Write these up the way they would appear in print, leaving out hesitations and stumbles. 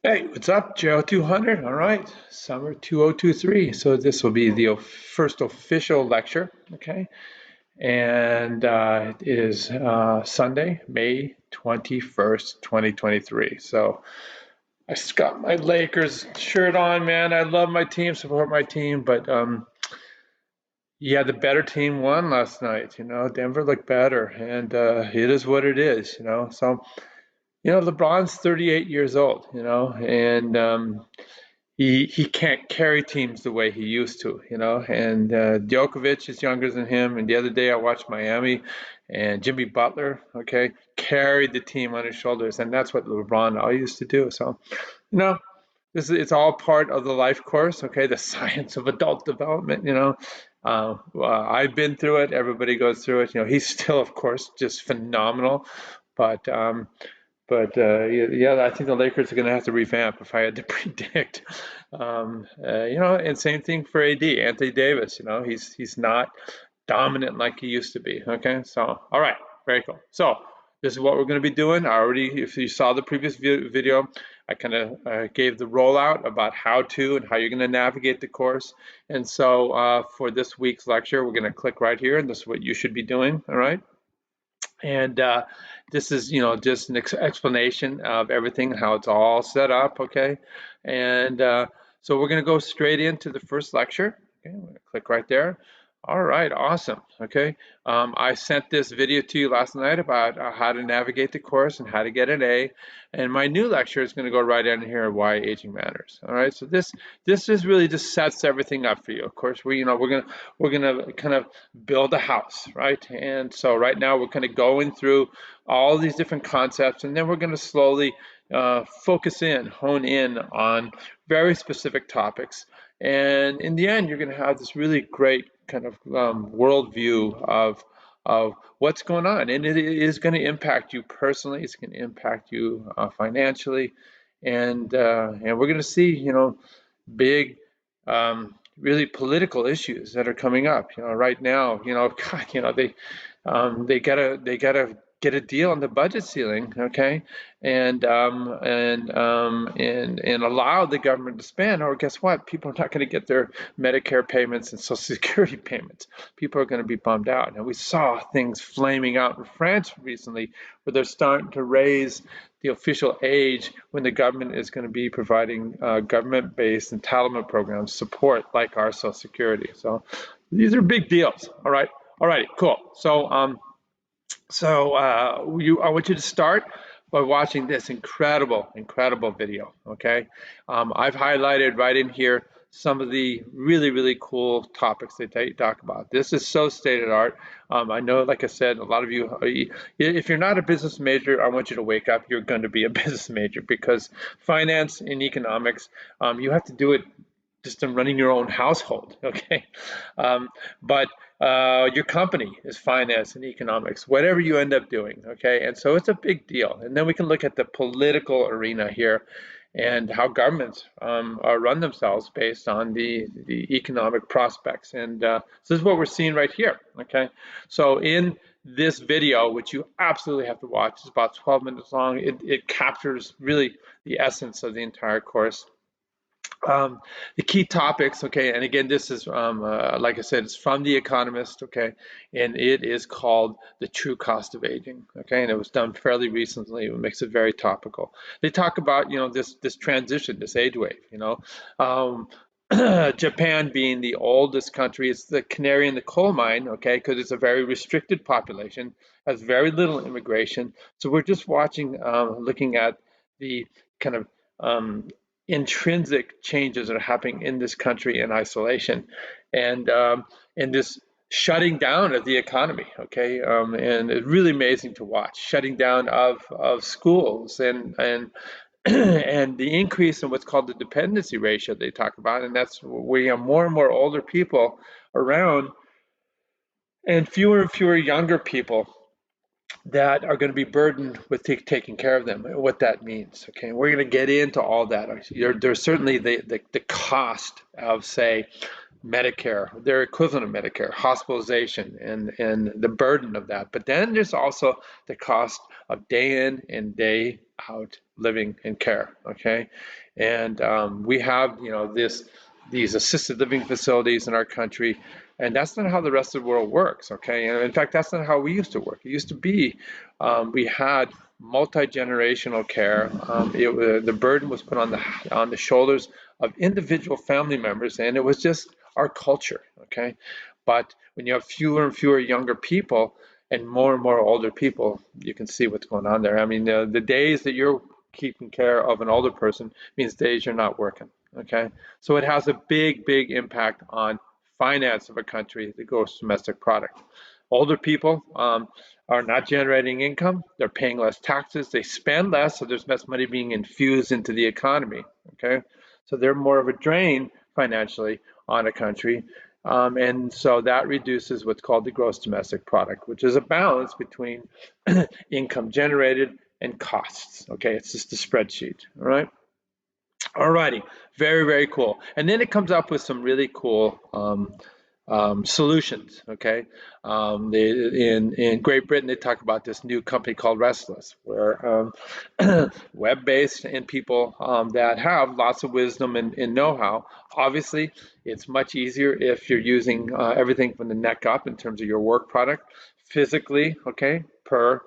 Hey, what's up, GERO 200? All right, summer 2023. So this will be the first official lecture, okay? And it is Sunday, May 21st, 2023. So I just got my Lakers shirt on, man. I love my team, support my team, but yeah, the better team won last night. Denver looked better, and it is what it is. So, LeBron's 38 years old, and he can't carry teams the way he used to. And Djokovic is younger than him. And the other day I watched Miami, and Jimmy Butler, okay, carried the team on his shoulders, and that's what LeBron all used to do. So, you know, it's all part of the life course, okay, the science of adult development. I've been through it. Everybody goes through it. He's still, of course, just phenomenal, but yeah, I think the Lakers are going to have to revamp if I had to predict. And same thing for AD, Anthony Davis. He's not dominant like he used to be. Okay, so all right, very cool. So this is what we're going to be doing. If you saw the previous video, I kind of gave the rollout about how to and how you're going to navigate the course. And so for this week's lecture, we're going to click right here, and this is what you should be doing. All right. And this is, just an explanation of everything, how it's all set up, okay? And so we're going to go straight into the first lecture. Okay, I'm going to click right there. All right, awesome. Okay, I sent this video to you last night about how to navigate the course and how to get an A. And my new lecture is going to go right in here, why aging matters. All right, so this just really just sets everything up for you. Of course, we're gonna kind of build a house, right? And so right now we're kind of going through all these different concepts, and then we're going to slowly hone in on very specific topics. And in the end, you're going to have this really great kind of worldview of what's going on, and it is going to impact you personally. It's going to impact you financially, and we're going to see, big, really political issues that are coming up. Right now, God, they gotta get a deal on the budget ceiling, okay, and allow the government to spend, or guess what? People are not going to get their Medicare payments and Social Security payments. People are going to be bummed out. And we saw things flaming out in France recently, where they're starting to raise the official age when the government is going to be providing government-based entitlement programs support like our Social Security. So these are big deals. All right. All righty. Cool. So I want you to start by watching this incredible video. Okay, I've highlighted right in here some of the really cool topics that they talk about. This is so state of the art. I know, like I said, a lot of you, if you're not a business major, I want you to wake up. You're going to be a business major, because finance and economics, you have to do it just in running your own household, okay? But your company is finance and economics, whatever you end up doing, okay? And so it's a big deal. And then we can look at the political arena here and how governments run themselves based on the economic prospects. And so this is what we're seeing right here, okay? So in this video, which you absolutely have to watch, it's about 12 minutes long, it captures really the essence of the entire course. The key topics, okay, and again, this is, like I said, it's from The Economist, okay, and it is called The True Cost of Aging, okay, and it was done fairly recently. It makes it very topical. They talk about, this transition, this age wave, Japan being the oldest country, it's the canary in the coal mine, okay, because it's a very restricted population, has very little immigration. So we're just looking at the kind of intrinsic changes that are happening in this country in isolation, and this shutting down of the economy, okay, and it's really amazing to watch shutting down of schools, and and the increase in what's called the dependency ratio they talk about, and that's we have more and more older people around and fewer younger people that are going to be burdened with taking care of them, and what that means. Okay, we're going to get into all that. There's certainly the cost of, say, Medicare, their equivalent of Medicare, hospitalization, and the burden of that. But then there's also the cost of day in and day out living in care. Okay, and we have these assisted living facilities in our country, and that's not how the rest of the world works. Okay, and in fact, that's not how we used to work. It used to be we had multi-generational care. The burden was put on the shoulders of individual family members, and it was just our culture. Okay, but when you have fewer and fewer younger people and more older people, you can see what's going on there. I mean, the days that you're keeping care of an older person means days you're not working. Okay, so it has a big impact on finance of a country, the gross domestic product. Older people are not generating income, they're paying less taxes, they spend less, so there's less money being infused into the economy. Okay, so they're more of a drain financially on a country. And so that reduces what's called the gross domestic product, which is a balance between income generated and costs. Okay, it's just a spreadsheet. All right. All righty, very cool. And then it comes up with some really cool solutions. Okay, in Great Britain they talk about this new company called Restless, where web-based and people that have lots of wisdom and know-how. Obviously, it's much easier if you're using everything from the neck up in terms of your work product. Physically, okay, per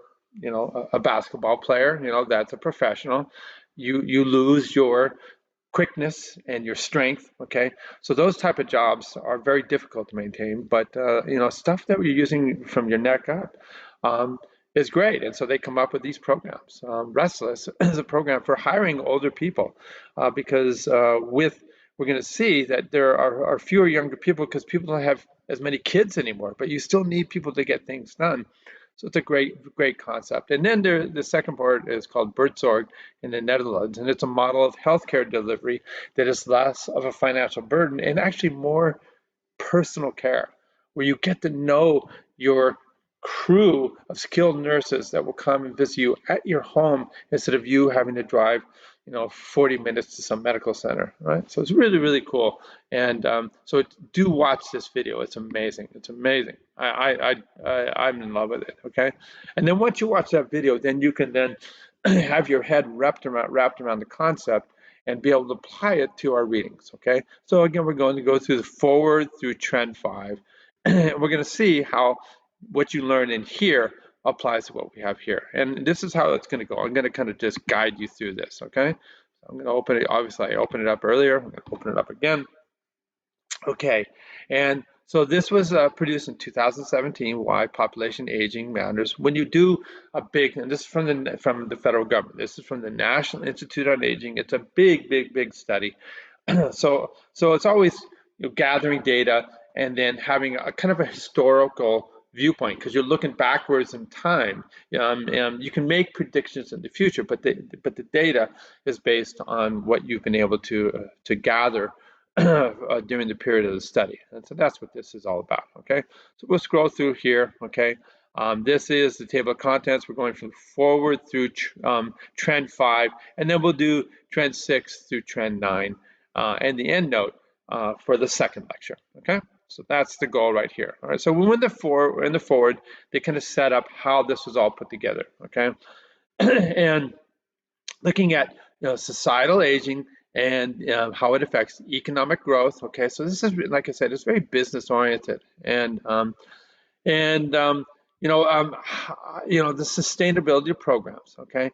a basketball player, that's a professional. You lose your quickness and your strength. Okay, so those type of jobs are very difficult to maintain, but stuff that you're using from your neck up is great. And so they come up with these programs. Restless is a program for hiring older people because with we're going to see that there are fewer younger people because people don't have as many kids anymore, but you still need people to get things done. So it's a great concept. And then the second part is called Buurtzorg in the Netherlands, and it's a model of healthcare delivery that is less of a financial burden and actually more personal care, where you get to know your crew of skilled nurses that will come and visit you at your home instead of you having to drive 40 minutes to some medical center, right? So it's really cool. And so do watch this video. It's amazing. It's amazing. I'm in love with it. Okay. And then once you watch that video, then you can then have your head wrapped around the concept and be able to apply it to our readings. Okay. So again, we're going to go through the forward through trend 5. And we're going to see how what you learn in here applies to what we have here. And this is how it's going to go. I'm going to kind of just guide you through this, okay? I'm going to open it. Obviously, I opened it up earlier. I'm going to open it up again. Okay, and so this was produced in 2017. Why population aging matters. When you do a big, and this is from the federal government. This is from the National Institute on Aging. It's a big study. So it's always gathering data and then having a kind of a historical viewpoint because you're looking backwards in time. And you can make predictions in the future, but the data is based on what you've been able to gather during the period of the study. And so that's what this is all about. Okay, so we'll scroll through here. Okay. This is the table of contents. We're going from forward through trend 5, and then we'll do trend 6 through trend 9, and the end note for the second lecture. Okay, so that's the goal right here. All right, so when we're in the forward, they kind of set up how this was all put together. Okay, and looking at societal aging and how it affects economic growth. Okay, so this is, like I said, it's very business oriented, and the sustainability programs. Okay,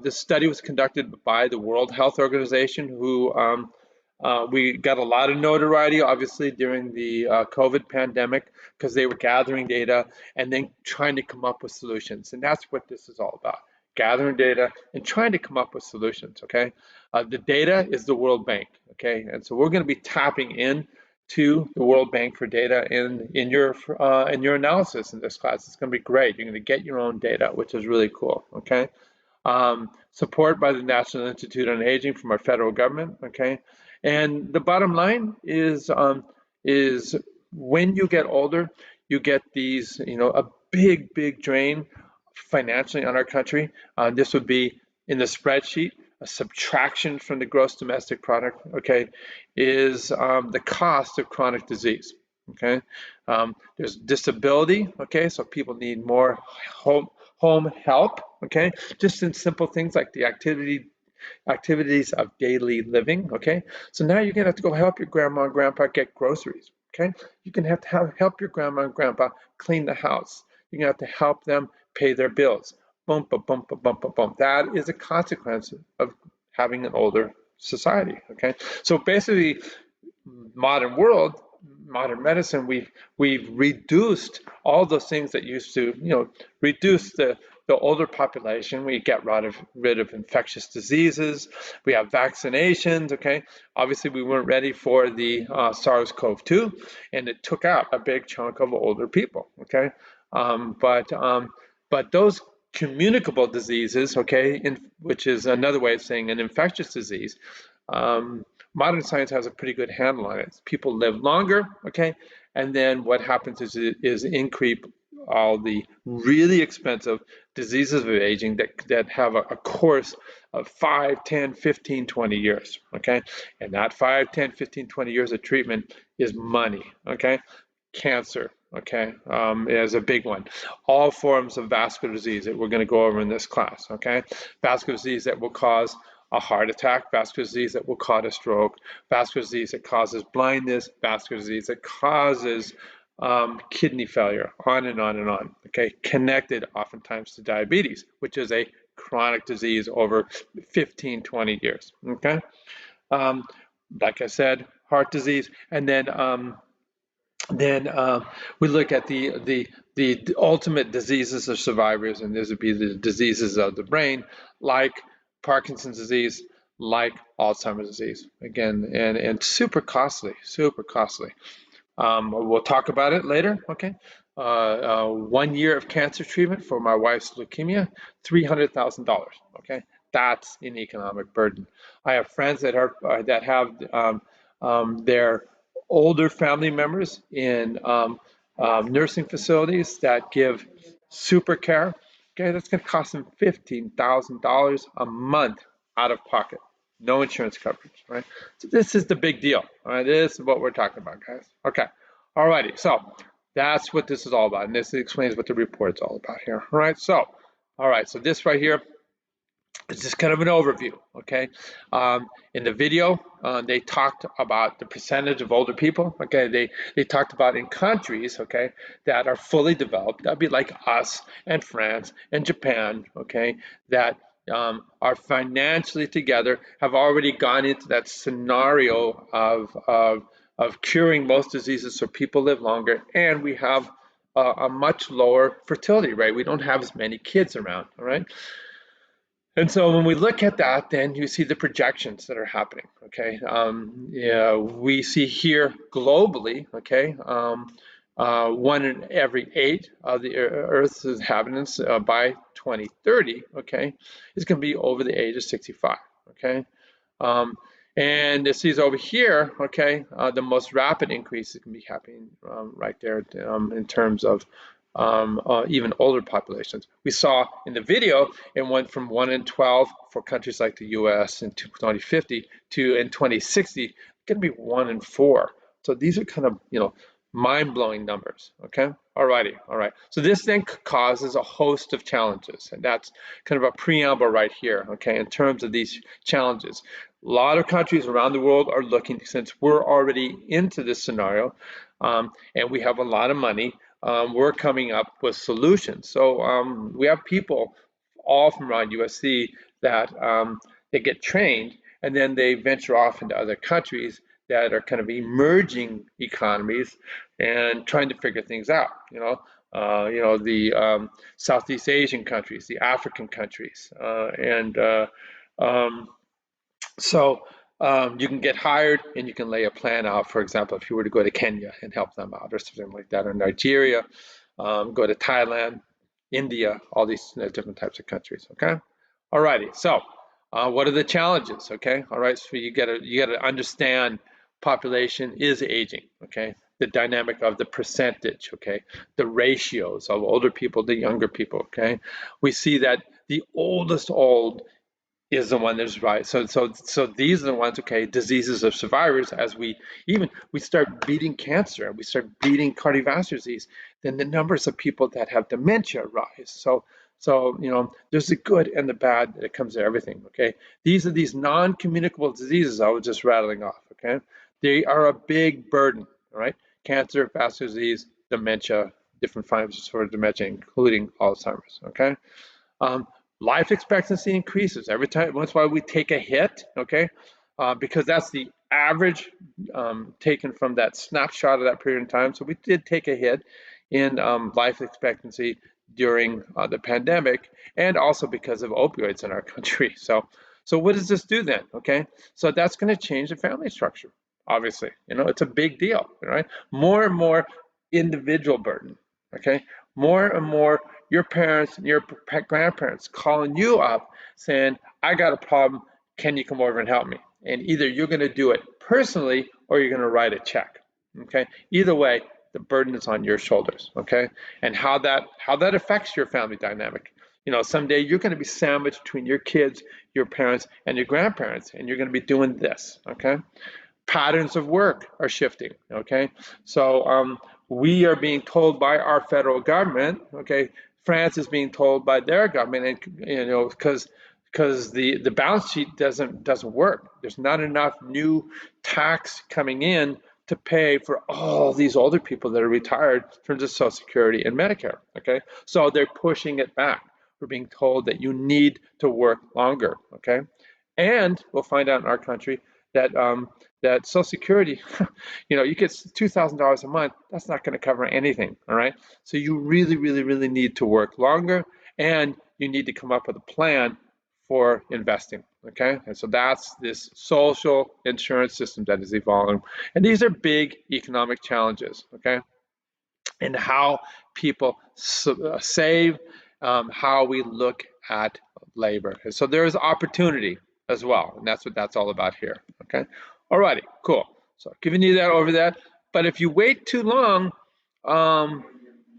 this study was conducted by the World Health Organization, who we got a lot of notoriety, obviously, during the COVID pandemic because they were gathering data and then trying to come up with solutions. And that's what this is all about, gathering data and trying to come up with solutions, okay? The data is the World Bank, okay? And so we're going to be tapping in to the World Bank for data in your analysis in this class. It's going to be great. You're going to get your own data, which is really cool, okay? Support by the National Institute on Aging from our federal government, okay? And the bottom line is when you get older, you get these, a big drain financially on our country. This would be in the spreadsheet, a subtraction from the gross domestic product, okay, is the cost of chronic disease, okay? There's disability, okay, so people need more home help, okay? Just in simple things like the activities of daily living, okay? So now you're gonna have to go help your grandma and grandpa get groceries, okay? You're gonna have to help your grandma and grandpa clean the house. You're gonna have to help them pay their bills. Boom, ba, boom, ba, boom, ba, boom. That is a consequence of having an older society, okay? So basically, modern world, modern medicine, we've reduced all those things that used to, reduce the older population. We get rid of infectious diseases. We have vaccinations. Okay, obviously we weren't ready for the SARS-CoV-2, and it took out a big chunk of older people. Okay, but those communicable diseases, okay, which is another way of saying an infectious disease. Modern science has a pretty good handle on it. People live longer, okay, and then what happens is increase all the really expensive diseases of aging that have a course of 5, 10, 15, 20 years, okay? And that 5, 10, 15, 20 years of treatment is money, okay? Cancer, okay, is a big one. All forms of vascular disease that we're going to go over in this class, okay? Vascular disease that will cause a heart attack, vascular disease that will cause a stroke, vascular disease that causes blindness, vascular disease that causes kidney failure, on and on and on, okay? Connected oftentimes to diabetes, which is a chronic disease over 15, 20 years, okay? Like I said, heart disease, and then we look at the ultimate diseases of survivors, and these would be the diseases of the brain, like Parkinson's disease, like Alzheimer's disease. Again, and super costly, super costly. We'll talk about it later, okay? 1 year of cancer treatment for my wife's leukemia, $300,000, okay? That's an economic burden. I have friends that have their older family members in nursing facilities that give super care. Okay, that's going to cost them $15,000 a month out of pocket. No insurance coverage, right? So this is the big deal, all right? This is what we're talking about, guys. Okay, all righty. So that's what this is all about, and this explains what the report's all about here, all right? So, all right, so this right here, it's just kind of an overview, okay? In the video, they talked about the percentage of older people, okay? They talked about in countries, okay, that are fully developed, that'd be like us and France and Japan, okay, that are financially together, have already gone into that scenario of curing most diseases so people live longer, and we have a much lower fertility rate. We don't have as many kids around, all right? And so when we look at that, then you see the projections that are happening, okay? Yeah, we see here globally, okay, 1 in every 8 of the Earth's inhabitants by 2030, okay, is going to be over the age of 65, okay? And it sees over here, okay, the most rapid increase is going to be happening right there in terms of even older populations. We saw in the video, it went from 1 in 12 for countries like the US in 2050 to in 2060, going to be 1 in 4. So these are kind of, mind-blowing numbers, okay? All righty, all right. So this then causes a host of challenges, and that's kind of a preamble right here, okay, in terms of these challenges. A lot of countries around the world are looking, since we're already into this scenario, and we have a lot of money, we're coming up with solutions. So we have people all from around USC that they get trained, and then they venture off into other countries that are kind of emerging economies and trying to figure things out. The Southeast Asian countries, the African countries, so you can get hired and you can lay a plan out. For example, if you were to go to Kenya and help them out or something like that, or Nigeria, go to Thailand, India, all these different types of countries, okay? All righty, so what are the challenges, okay? All right, so you gotta understand population is aging, okay? The dynamic of the percentage, okay? The ratios of older people to younger people, okay? We see that the oldest old is the one that's right. So these are the ones, okay, diseases of survivors. As we start beating cancer, we start beating cardiovascular disease, then the numbers of people that have dementia rise. So So, there's the good and the bad that comes to everything, okay? These are these non-communicable diseases I was just rattling off, okay? They are a big burden, all right? Cancer, vascular disease, dementia, different forms of dementia, including Alzheimer's, okay? Um, Life expectancy increases every time. That's why we take a hit, okay? Because that's the average taken from that snapshot of that period in time. So we did take a hit in life expectancy during the pandemic, and also because of opioids in our country. So what does this do then? Okay, so that's going to change the family structure. Obviously, it's a big deal, right? More and more individual burden. Okay, more and more your parents and your grandparents calling you up saying, I got a problem, can you come over and help me? And either you're going to do it personally or you're going to write a check. Okay, either way, the burden is on your shoulders. Okay, and how that affects your family dynamic. Someday you're going to be sandwiched between your kids, your parents, and your grandparents, and you're going to be doing this. Okay, patterns of work are shifting. Okay, so we are being told by our federal government. Okay, France is being told by their government, and because the balance sheet doesn't work. There's not enough new tax coming in to pay for all these older people that are retired in terms of Social Security and Medicare. Okay, so they're pushing it back. We're being told that you need to work longer. Okay, and we'll find out in our country that that Social Security, you get $2,000 a month. That's not going to cover anything. All right. So you really, really, really need to work longer, and you need to come up with a plan for investing. Okay. And so that's this social insurance system that is evolving, and these are big economic challenges. Okay. And how people save, how we look at labor. And so there is opportunity as well, and that's what that's all about here. Okay, all righty, cool. So giving you that over that, but if you wait too long,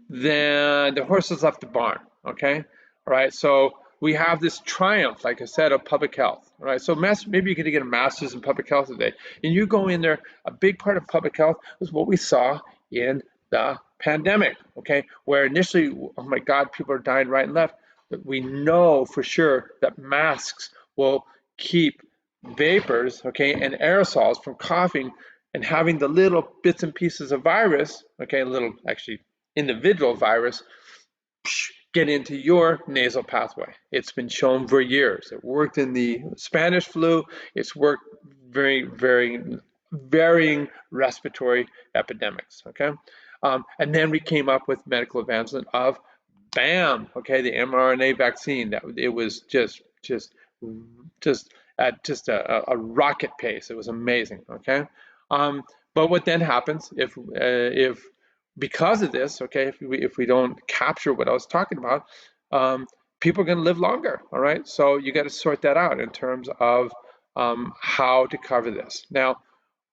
then the horse has left the barn. Okay, all right. So we have this triumph, like I said, of public health. All right. So maybe you're going to get a master's in public health today, and you go in there. A big part of public health was what we saw in the pandemic, okay, where initially, oh my God, people are dying right and left, but we know for sure that masks will keep vapors, okay, and aerosols from coughing and having the little bits and pieces of virus, okay, little actually individual virus, get into your nasal pathway. It's been shown for years. It worked in the Spanish flu. It's worked varying respiratory epidemics, okay? And then we came up with medical advancement of BAM, okay, the mRNA vaccine. That it was just at just a rocket pace. It was amazing, okay? But what then happens if because of this, okay, if we don't capture what I was talking about, people are going to live longer, all right? So you got to sort that out in terms of how to cover this. Now,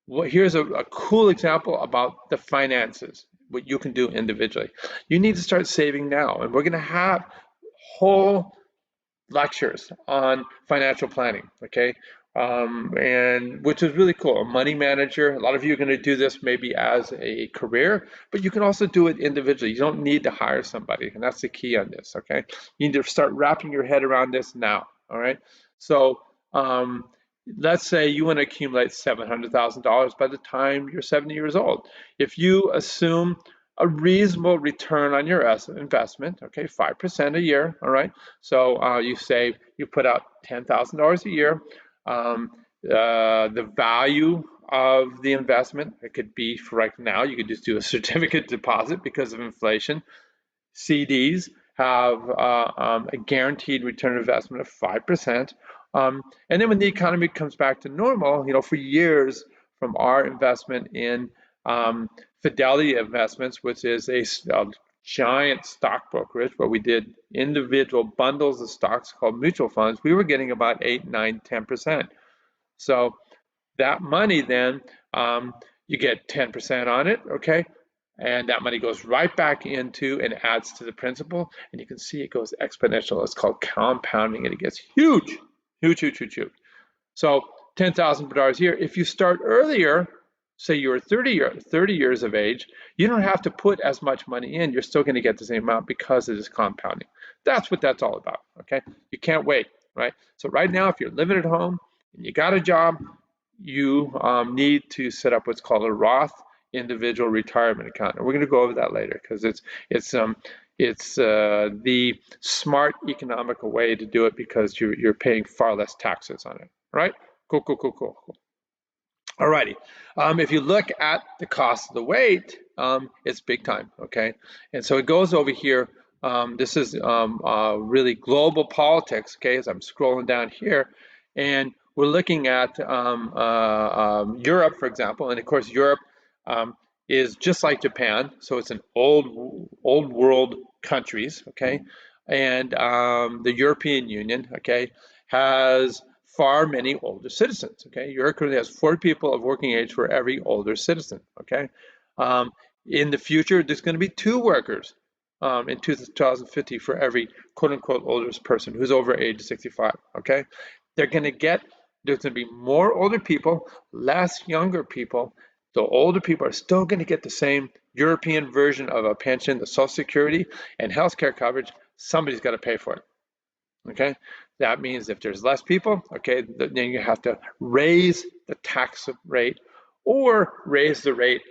here's a cool example about the finances, what you can do individually. You need to start saving now, and we're going to have whole lectures on financial planning, okay? And which is really cool. A money manager, a lot of you are going to do this maybe as a career, but you can also do it individually. You don't need to hire somebody, and that's the key on this, okay? You need to start wrapping your head around this now, all right? So let's say you want to accumulate $700,000 by the time you're 70 years old. If you assume a reasonable return on your investment, okay, 5% a year, all right? So you put out $10,000 a year. The value of the investment, it could be for right now, you could just do a certificate deposit because of inflation. CDs have a guaranteed return on investment of 5%. And then when the economy comes back to normal, for years from our investment in Fidelity Investments, which is a giant stock brokerage where we did individual bundles of stocks called mutual funds, we were getting about 8, 9, 10%. So that money then, you get 10% on it, okay? And that money goes right back into and adds to the principal, and you can see it goes exponential. It's called compounding, and it gets huge, huge, huge, huge, huge. So $10,000 a year. If you start earlier, say you're 30 years of age, you don't have to put as much money in. You're still going to get the same amount because it is compounding. That's what that's all about, okay? You can't wait, right? So right now, if you're living at home and you got a job, you need to set up what's called a Roth individual retirement account. And we're going to go over that later because it's the smart economical way to do it because you're paying far less taxes on it, right? Cool, cool, cool, cool, cool. Alrighty, if you look at the cost of the weight, it's big time, okay? And so it goes over here. This is really global politics, okay, as I'm scrolling down here. And we're looking at Europe, for example, and of course Europe is just like Japan, so it's an old world countries, okay? And the European Union, okay, has far many older citizens, okay? Europe currently has 4 people of working age for every older citizen, okay? Um, in the future, there's going to be 2 workers in 2050 for every quote-unquote oldest person who's over age 65, okay? They're going to get, there's going to be more older people, less younger people. The older people are still going to get the same European version of a pension, the Social Security, and healthcare coverage. Somebody's got to pay for it. Okay, that means if there's less people, okay, then you have to raise the tax rate or raise the rate,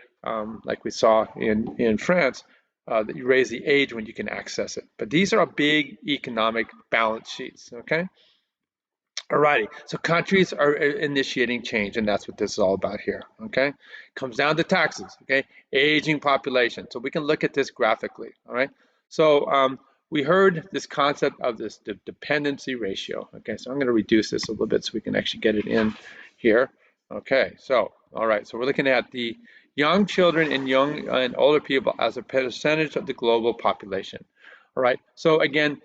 like we saw in France, that you raise the age when you can access it. But these are big economic balance sheets, okay? Alrighty, so countries are initiating change, and that's what this is all about here, okay? Comes down to taxes, okay? Aging population. So we can look at this graphically, all right? So we heard this concept of this dependency ratio, okay? So I'm going to reduce this a little bit so we can actually get it in here. Okay, so, all right, so we're looking at the young children and young and older people as a percentage of the global population. All right, so again,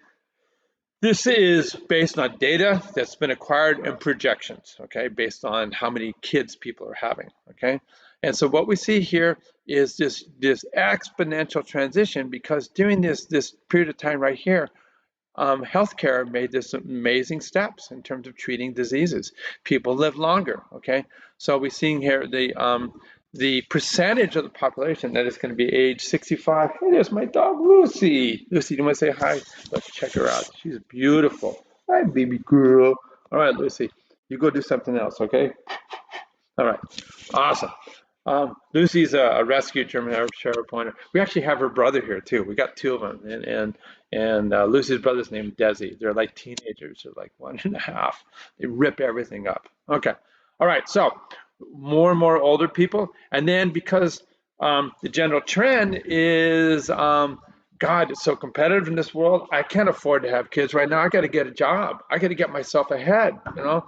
this is based on data that's been acquired and projections, okay, based on how many kids people are having, okay? And so what we see here is this exponential transition because during this period of time right here, healthcare made this amazing steps in terms of treating diseases. People live longer, okay? So we're seeing here the percentage of the population that is going to be age 65. Hey, there's my dog, Lucy. Lucy, do you want to say hi? Let's check her out. She's beautiful. Hi, baby girl. All right, Lucy, you go do something else, okay? All right, awesome. Lucy's a rescue German Shepherd pointer. We actually have her brother here too. We got 2 of them, and Lucy's brother's named Desi. They're like teenagers. They're like 1.5. They rip everything up. Okay, all right. So more and more older people, and then because the general trend is God, it's so competitive in this world. I can't afford to have kids right now. I got to get a job. I got to get myself ahead. You know,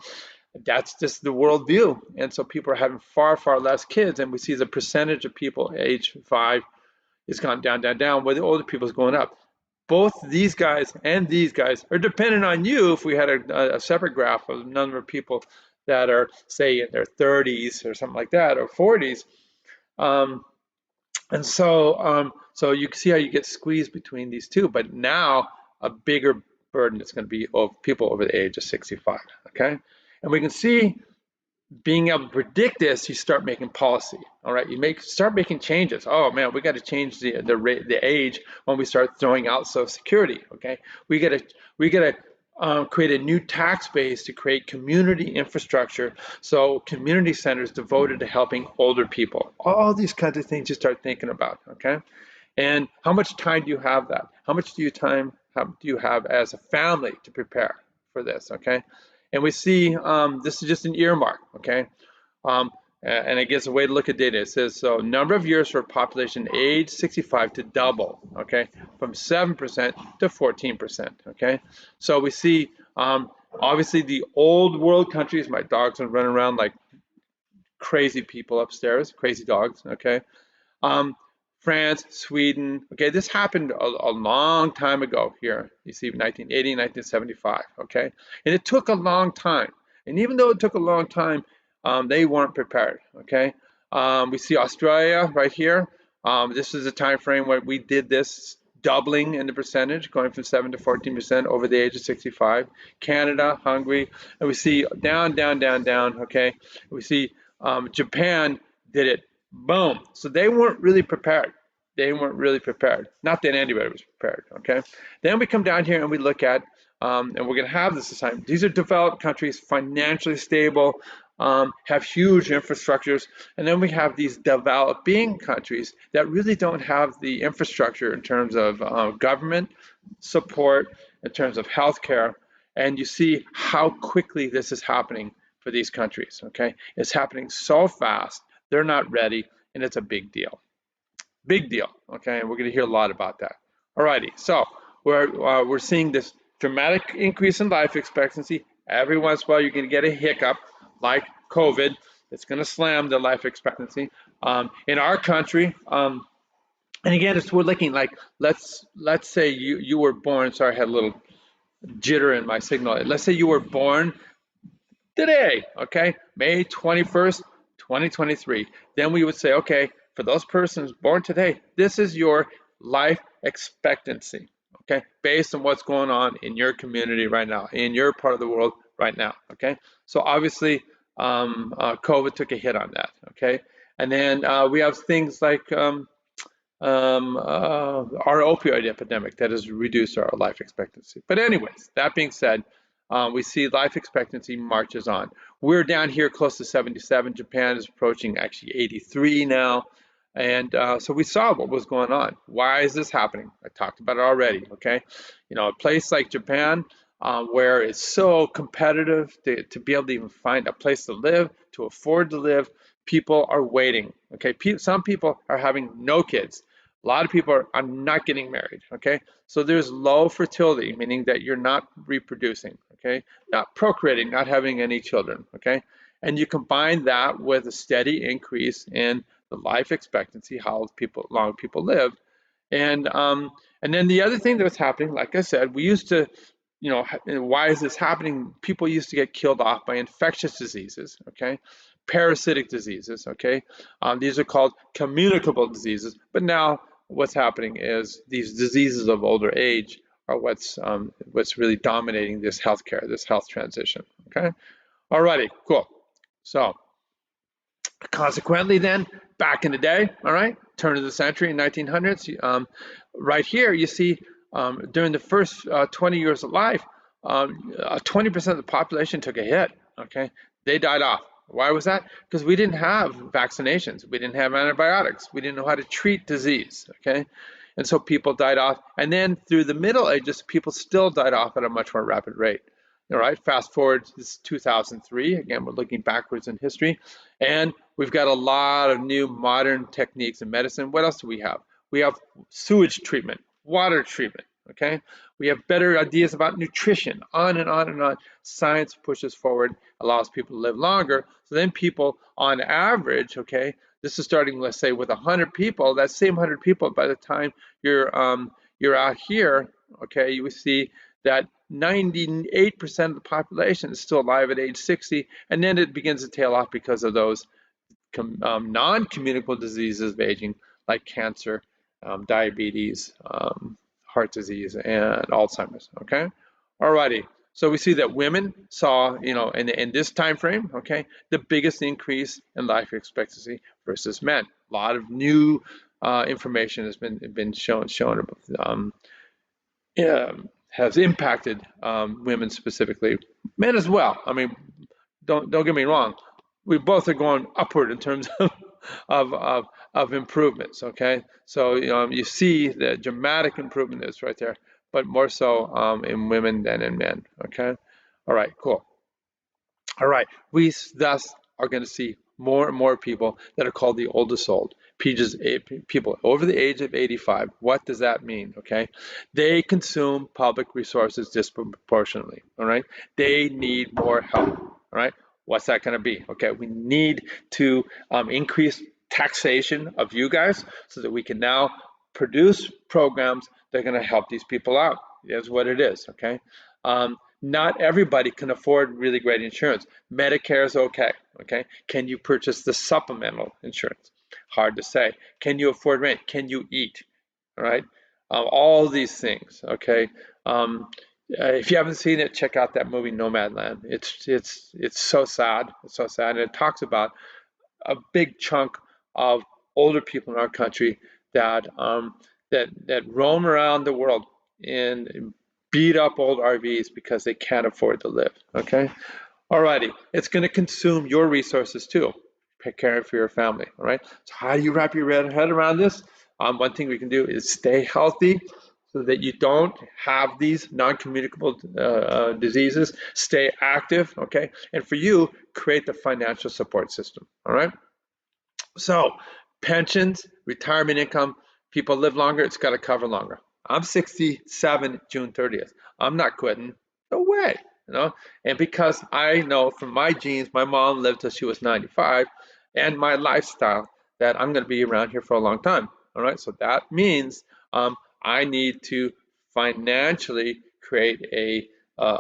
that's just the worldview. And so people are having far, far less kids. And we see the percentage of people age 5 is gone down, down, down, where the older people is going up. Both these guys and these guys are dependent on you. If we had a separate graph of the number of people that are, say, in their 30s or something like that, or 40s. And so you can see how you get squeezed between these two. But now a bigger burden is going to be of people over the age of 65, okay? And we can see being able to predict this, you start making policy. All right, start making changes. Oh man, we got to change the age when we start throwing out Social Security. Okay, we got to create a new tax base to create community infrastructure. So community centers devoted to helping older people. All these kinds of things you start thinking about. Okay, and how much time do you have that? How much do you have as a family to prepare for this? Okay. And we see this is just an earmark, okay? And it gives a way to look at data. It says, so number of years for population age 65 to double, okay? From 7% to 14%, okay? So we see, obviously, the old world countries, my dogs are running around like crazy people upstairs, crazy dogs, okay? France, Sweden. Okay, this happened a long time ago here. You see 1980, 1975, okay? And it took a long time. And even though it took a long time, they weren't prepared, okay? We see Australia right here. This is a time frame where we did this doubling in the percentage, going from 7 to 14% over the age of 65. Canada, Hungary, and we see down, down, down, down, okay? We see Japan did it. Boom. So they weren't really prepared. they weren't really prepared. Not that anybody was prepared, okay? Then we come down here and we look at, and we're going to have this assignment. These are developed countries, financially stable, have huge infrastructures. And then we have these developing countries that really don't have the infrastructure in terms of government support, in terms of healthcare. And you see how quickly this is happening for these countries, okay? It's happening so fast, they're not ready, and it's a big deal. Big deal, okay? And we're going to hear a lot about that. All righty, so we're seeing this dramatic increase in life expectancy. Every once in a while, you're going to get a hiccup like COVID. It's going to slam the life expectancy. In our country, and again, we're looking like, let's say you were born, sorry, I had a little jitter in my signal. Let's say you were born today, okay, May 21st, 2023. Then we would say, okay, for those persons born today, this is your life expectancy, okay, based on what's going on in your community right now, in your part of the world right now, okay? So obviously, COVID took a hit on that, okay? And then we have things like our opioid epidemic that has reduced our life expectancy. But anyways, that being said, we see life expectancy marches on. We're down here close to 77. Japan is approaching actually 83 now. And so we saw what was going on. Why is this happening? I talked about it already, okay? You know, a place like Japan, where it's so competitive to be able to even find a place to live, to afford to live, people are waiting, okay? Some people are having no kids. A lot of people are not getting married, okay? So there's low fertility, meaning that you're not reproducing, okay? Not procreating, not having any children, okay? And you combine that with a steady increase in the life expectancy, how long people live. And then the other thing that was happening, like I said, we used to, you know, why is this happening? People used to get killed off by infectious diseases, okay? Parasitic diseases, okay? These are called communicable diseases, but now what's happening is these diseases of older age are what's really dominating this healthcare, this health transition, okay? Alrighty, cool. So consequently then, back in the day, all right, turn of the century, 1900s, right here you see during the first 20 years of life, 20% of the population took a hit, okay? They died off. Why was that? Because we didn't have vaccinations. We didn't have antibiotics. We didn't know how to treat disease, okay? And so people died off. And then through the Middle Ages, people still died off at a much more rapid rate. All right, fast forward to 2003. Again, we're looking backwards in history. And we've got a lot of new modern techniques in medicine. What else do we have? We have sewage treatment, water treatment, okay? We have better ideas about nutrition, on and on and on. Science pushes forward, allows people to live longer. So then people, on average, okay, this is starting, let's say, with 100 people. That same 100 people, by the time you're out here, okay, you will see that 98% of the population is still alive at age 60, and then it begins to tail off because of those non-communicable diseases of aging, like cancer, diabetes, heart disease, and Alzheimer's, okay? Alrighty, so we see that women saw, you know, in this time frame, okay, the biggest increase in life expectancy versus men. A lot of new information has been shown has impacted women specifically, men as well. I mean, don't get me wrong, we both are going upward in terms of improvements. Okay, so you see the dramatic improvement is right there, but more so in women than in men. Okay, all right, cool. All right, we thus are going to see more and more people that are called the oldest old, people over the age of 85. What does that mean? Okay, they consume public resources disproportionately. All right, they need more help. All right, what's that going to be? Okay, we need to increase taxation of you guys so that we can now produce programs that are going to help these people out. Is what it is. Okay. Not everybody can afford really great insurance. Medicare is okay, okay? Can you purchase the supplemental insurance? Hard to say. Can you afford rent? Can you eat? All right? All these things, okay? If you haven't seen it, check out that movie Nomadland. It's so sad. It's so sad. And it talks about a big chunk of older people in our country that roam around the world and beat up old RVs because they can't afford to live. Okay. Alrighty, it's going to consume your resources too, caring for your family. All right. So how do you wrap your head around this? One thing we can do is stay healthy so that you don't have these non-communicable diseases. Stay active. Okay. And for you, create the financial support system. All right. So, pensions, retirement income, people live longer, it's got to cover longer. I'm 67 June 30th. I'm not quitting. No way, you know? And because I know from my genes, my mom lived till she was 95, and my lifestyle, that I'm going to be around here for a long time. All right, so that means I need to financially create a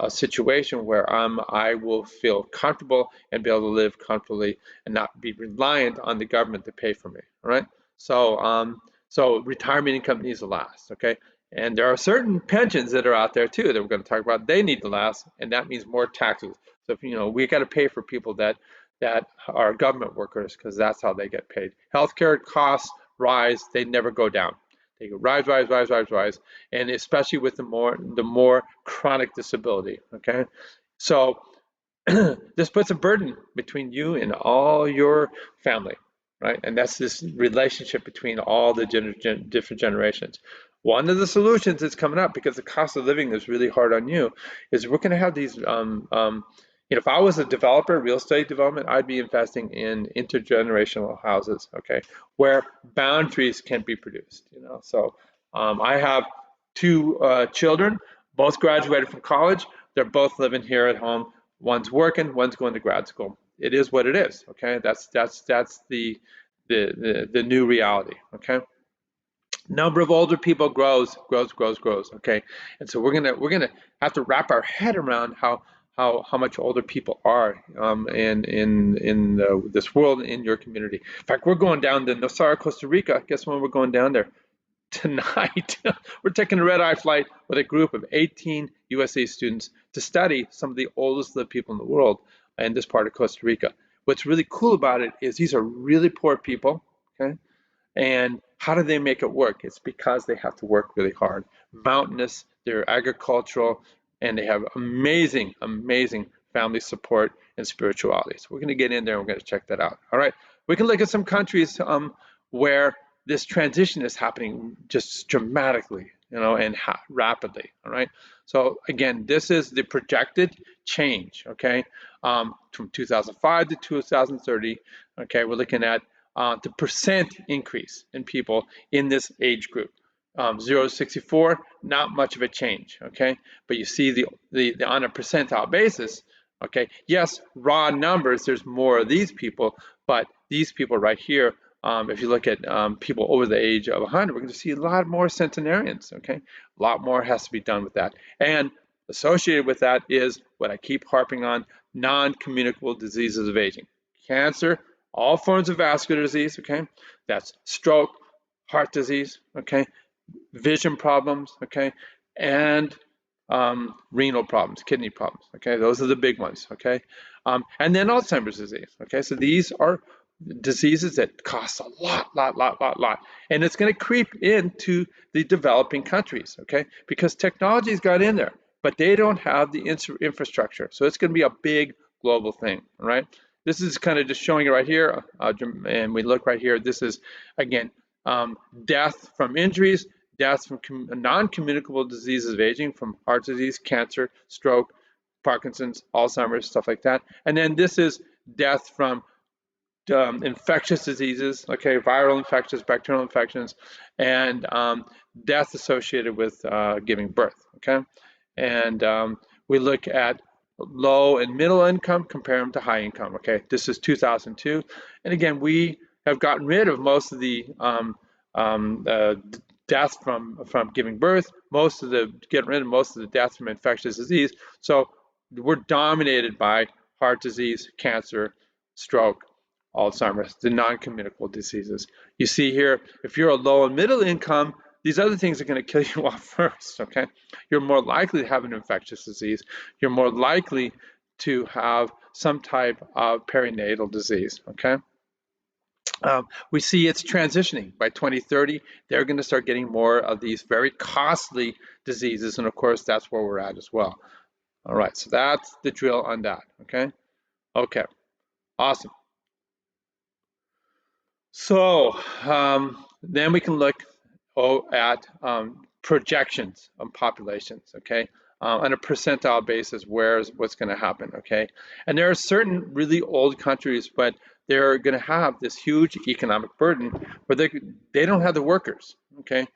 situation where I will feel comfortable and be able to live comfortably and not be reliant on the government to pay for me. All right. So retirement income needs to last. Okay. And there are certain pensions that are out there too that we're going to talk about. They need to last, and that means more taxes. So if, we got to pay for people that are government workers because that's how they get paid. Healthcare costs rise; they never go down. They go rise, rise, rise, rise, rise, and especially with the more chronic disability. Okay, so this puts a burden between you and all your family, right? And that's this relationship between all the different generations. One of the solutions that's coming up, because the cost of living is really hard on you, is we're going to have these. If I was a developer, real estate development, I'd be investing in intergenerational houses, okay, where boundaries can be produced. So I have two children, both graduated from college. They're both living here at home. One's working, one's going to grad school. It is what it is. Okay, that's the new reality. Okay, number of older people grows. Okay, and so we're gonna have to wrap our head around how much older people are in this world, in your community. In fact, we're going down to Nosara, Costa Rica. Guess when we're going down there? Tonight. We're taking a red-eye flight with a group of 18 USA students to study some of the oldest lived people in the world in this part of Costa Rica. What's really cool about it is these are really poor people, okay? And how do they make it work? It's because they have to work really hard. Mountainous, they're agricultural, and they have amazing, amazing family support and spirituality. So we're going to get in there and we're going to check that out. All right. We can look at some countries where this transition is happening just dramatically, and rapidly. All right. So again, this is the projected change. Okay, from 2005 to 2030. Okay, we're looking at the percent increase in people in this age group. 0 to 64, not much of a change, okay? But you see the on a percentile basis, okay? Yes, raw numbers, there's more of these people, but these people right here, if you look at people over the age of 100, we're going to see a lot more centenarians, okay? A lot more has to be done with that. And associated with that is what I keep harping on, non-communicable diseases of aging. Cancer, all forms of vascular disease, okay? That's stroke, heart disease, okay? Vision problems, okay? And renal problems, kidney problems, okay? Those are the big ones, okay? And then Alzheimer's disease, okay? So these are diseases that cost a lot. And it's going to creep into the developing countries, okay? Because technology's got in there, but they don't have the infrastructure. So it's going to be a big global thing, all right? This is kind of just showing it right here, and we look right here. This is, again, death from injuries, deaths from non-communicable diseases of aging, from heart disease, cancer, stroke, Parkinson's, Alzheimer's, stuff like that. And then this is death from infectious diseases, okay, viral infections, bacterial infections, and death associated with giving birth, okay? And we look at low and middle income, compare them to high income, okay? This is 2002. And again, we have gotten rid of most of the deaths from giving birth, getting rid of most of the deaths from infectious disease. So we're dominated by heart disease, cancer, stroke, Alzheimer's, the non-communicable diseases. You see here, if you're a low and middle income, these other things are going to kill you off first, okay? You're more likely to have an infectious disease. You're more likely to have some type of perinatal disease, okay? We see it's transitioning. By 2030, they're going to start getting more of these very costly diseases, and of course, that's where we're at as well. All right, so that's the drill on that. Okay. Okay. Awesome. So then we can look at projections on populations, okay, on a percentile basis, what's going to happen, okay? And there are certain really old countries, but they're going to have this huge economic burden where they don't have the workers, okay?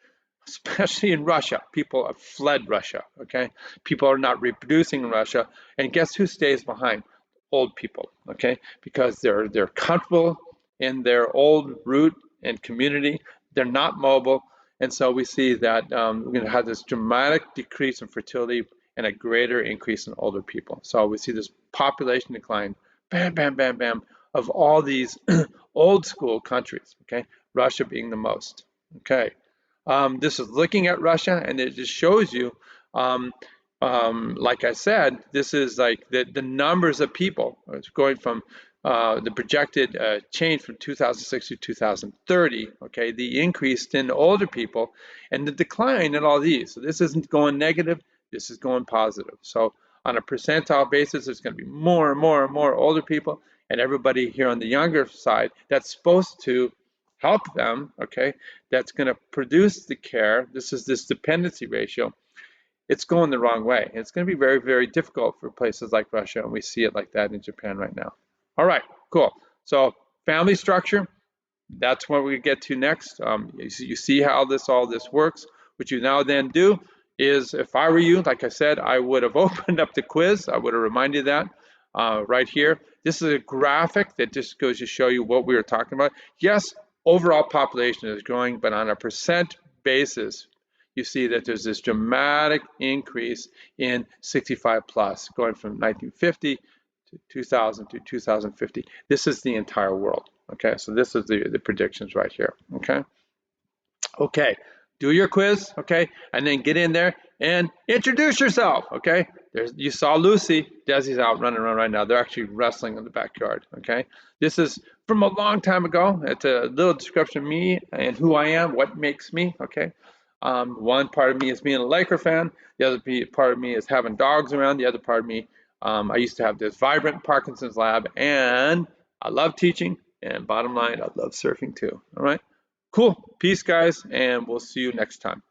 Especially in Russia, people have fled Russia, okay? People are not reproducing in Russia, and guess who stays behind? Old people, okay? Because they're comfortable in their old root and community. They're not mobile, and so we see that we're going to have this dramatic decrease in fertility and a greater increase in older people. So we see this population decline, bam, bam, bam, bam, of all these old school countries, okay? Russia being the most, okay? This is looking at Russia, and it just shows you, like I said, this is like the numbers of people. It's going from the projected change from 2006 to 2030, okay, the increase in older people and the decline in all these. So this isn't going negative, this is going positive. So on a percentile basis, there's going to be more and more and more older people, and everybody here on the younger side that's supposed to help them, okay, that's going to produce the care. This is this dependency ratio. It's going the wrong way. It's going to be very, very difficult for places like Russia, and we see it like that in Japan right now. All right, cool. So family structure, that's what we get to next. You see how all this works. What you now then do is, if I were you, like I said, I would have opened up the quiz. I would have reminded that right here. This is a graphic that just goes to show you what we were talking about. Yes, overall population is growing, but on a percent basis, you see that there's this dramatic increase in 65 plus, going from 1950 to 2000 to 2050. This is the entire world. Okay, so this is the predictions right here. Okay. Okay, do your quiz, okay, and then get in there and introduce yourself, okay? You saw Lucy, Desi's out running around right now. They're actually wrestling in the backyard, okay? This is from a long time ago. It's a little description of me and who I am, what makes me, okay? One part of me is being a Laker fan. The other part of me is having dogs around. The other part of me, I used to have this vibrant Parkinson's lab, and I love teaching. And bottom line, I love surfing too, all right? Cool. Peace, guys, and we'll see you next time.